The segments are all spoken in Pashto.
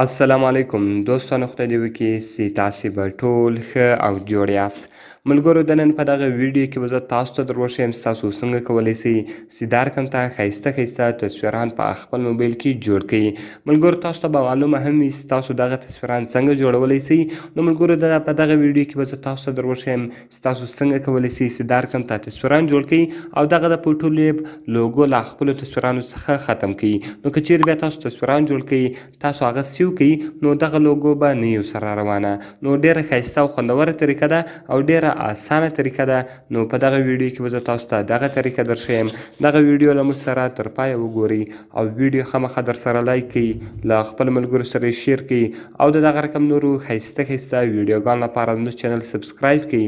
السلام علیکم دوستانو، خدای دې وکړي چې تاسې به ټول ښه او جوړ یاست. ملګرو، د نن په دغه ویډیو کې به زه تاسو ته در وښیم چې تاسو څنګه کولی سئ چې دا رقم ته ښایسته تصویران په خپل موبایل کې جوړ کړئ. ملګرو، تاسو ته به معلومه هم وي چې تاسو دغه تصویران څنګه جوړولی سئ. نو ملګرو، په دغه ویډیو کې به زه تاسو ته در وښیم چې تاسو څنګه کولی سئ چې دا رقم ته تصویران جوړ کړئ او دغه د فوټولیب لوګو له خپلو تصویرانو څخه ختم کړئ. نو که چیرې بیا تاسو تصویران جوړ کړئ، تاسو هغه سیو کړئ، نو دغه لوګو به نه وي سره روانه. نو ډېره ښایسته او خوندوره طریقه ده او ډېره اسانه طریقه ده. نو په دغه ویډیو کې به زه تاسو ته دغه طریقه در ښیم. دغه ویډیو له موږ سره تر پایه وګورئ او ویډیو خامخا در سره لایک کړئ، له خپلو ملګرو سره یې شیر کړئ او د دغه رقم نورو ښایسته ویډیوګانو لپاره زموږ چینل سبسکرایب کړئ،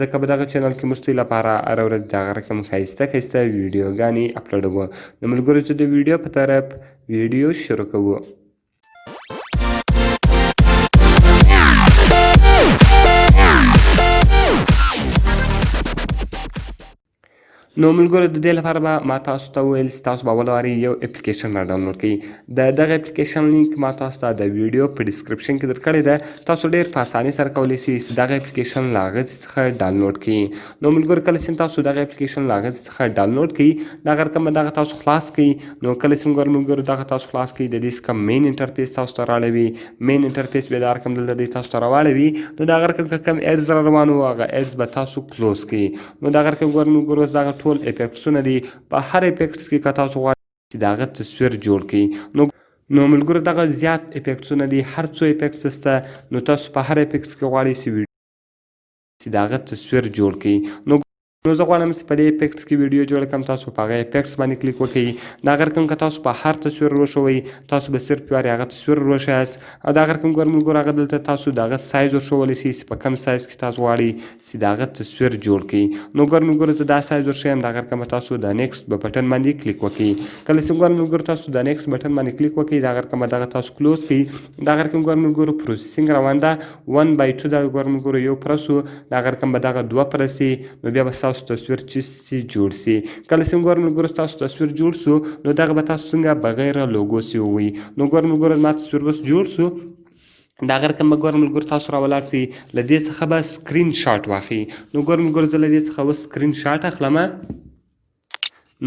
ځکه په دغه چینل کې موږ ستاسو لپاره هره ورځ دغه رقم ښایسته ویډیوګانې اپلوډوو. نو ملګرو، چې د ویډیو په طرف ویډیو شروع کوو. نو ملګرو، د دې لپاره به ما تاسو ته وویل چې تاسو به اول واري یو اپلیکیشن را ډاونلوډ کړئ. د دغه اپلیکیشن لینک ما تاسو ته د ویډیو په ډسکرپشن کې درکړې ده. تاسو ډېر په اسانۍ سره کولی سئ چې دغه اپلیکیشن له هغه ځای څخه ډاونلوډ کړئ. نو ملګرو، کله چې تاسو دغه اپلیکیشن له هغه ځای څخه ډاونلوډ کړئ، دغه رقم به دغه تاسو خلاص کړئ. نو کله چې ملګرو دغه تاسو خلاص کړئ، د دې څخه مین انټرفیس تاسو ته رااړوي. مین انټرفیس بیا دا رقم دلته دی تاسو ته راواړوي. نو دغه رقم که کوم ایډز را روان وو، هغه ایډز به تاسو کلوز کړئ. نو دغه رقم ملګرو، اوس دغه ټول افیکټسونه دي. په هر افیکټس کې که تاسو غواړئ چې د هغه تصویر جوړ کړئ، نو ملګرو دغه زیات افیکټسونه دي، هر څو افیکټس شته. نو تاسو په هر افیکټس کې غواړئ چې د هغه تصویر جوړ کړئ. نو زه غواړم چې په دې افیکټس کې ویډیو جوړه کړم. تاسو په هغه افیکټس باندې کلیک وکړئ. دغه رقم که تاسو په هر تصویر وښوئ، تاسو به صرف یوارې هغه تصویر وښیاست او دغه رقم ملګرو، هغه دلته تاسو د هغه سایز ورښوولی سئ چې په کوم سایز کې تاسو غواړئ چې د هغه تصویر جوړ کړئ. نو ملګرو، زه دا سایز ورښیم. دغه رقم به تاسو د نیکسټ په بټن باندې کلیک وکړئ. کله چې ملګرو تاسو د نیکسټ بټن باندې کلیک وکړئ، دغه رقم به دغه تاسو کلوز کړئ. دغه رقم ملګرو پروسیسینګ روان ده. 1/2 ده ملګرو، یو پرس وو. دغه رقم به دغه 2 پرسي. نو بیا به ستاسو تصویر جوړ سي. کله چې ملګرو ستاسو تصویر جوړ سو، نو دغه به تاسو څنګه بغیر لوګو سي ووي. نو ملګرو، زما تصویر اوس جوړ سو. دغه رقم به ملګرو تاسو راولاړ سئ. له دې څخه به سکرین شاټ واخلئ. نو ملګرو، زه له دې څخه اوس سکرین شاټ اخلمه.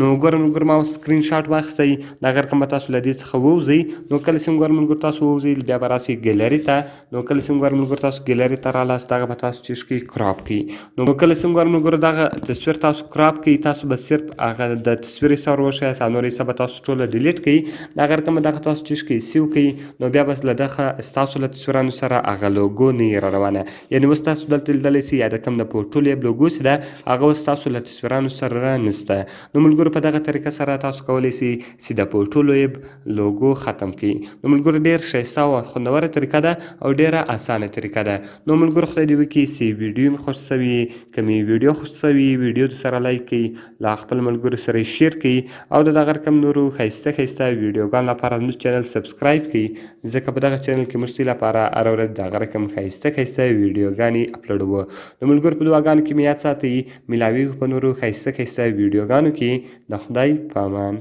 نو ملګرو، ما اوس سکرین شاټ واخیستی. دغه رقم به تاسو له دې څخه ووځئ. نو کله چې ملګرو تاسو ووځئ، بیا به راسئ ګیلري ته. نو کله چې ملګرو تاسو ګیلري ته رالاست، دغه به تاسو چیش کړئ کراپ کړئ. نو کله چې ملګرو دغه تصویر تاسو کراپ کړئ، تاسو به صرف هغه د تصویر حصه ور وښیاست او نور حصه به تاسو ټوله ډیلیټ کړئ. دغه رقم به دغه تاسو چیش کړئ سیو کړئ. نو بیا به له دغه ستاسو له تصویرانو سره هغه لوګو نه وي را روانه. یعنې اوس تاسو دلته لیدلی سئ، یا د کوم د فوټولیب لوګو چې ده، هغه اوس تاسو له تصویرانو سره نشته. نو ملګرو، په دغه طریقه سره تاسو کولی سئ چې د فوټولیب لوګو ختم کړئ. نو ملګرو، ډېر ښایسته او خوندوره طریقه ده او ډېره اسانه طریقه ده. نو ملګرو، خدای دې وکړي چې ویډیو مې خوښ سوي. که مې ویډیو خوښ سوي، ویډیو درسره لایک کړئ، له خپلو ملګرو سره یې شیر کړئ او د دغه رقم نورو ښایسته ویډیوګانو لپاره زموږ چینل سبسکرایب کړئ، ځکه په دغه چینل کې موږ ستاسو لپاره هره ورځ دغه رقم ښایسته ویډیوګانې اپلوډوو. نو ملګرو، په دعاګانو کې مې یاد ساتئ. میلاویږو په نورو ښایسته ویډیوګانو کې. د خدای په امان.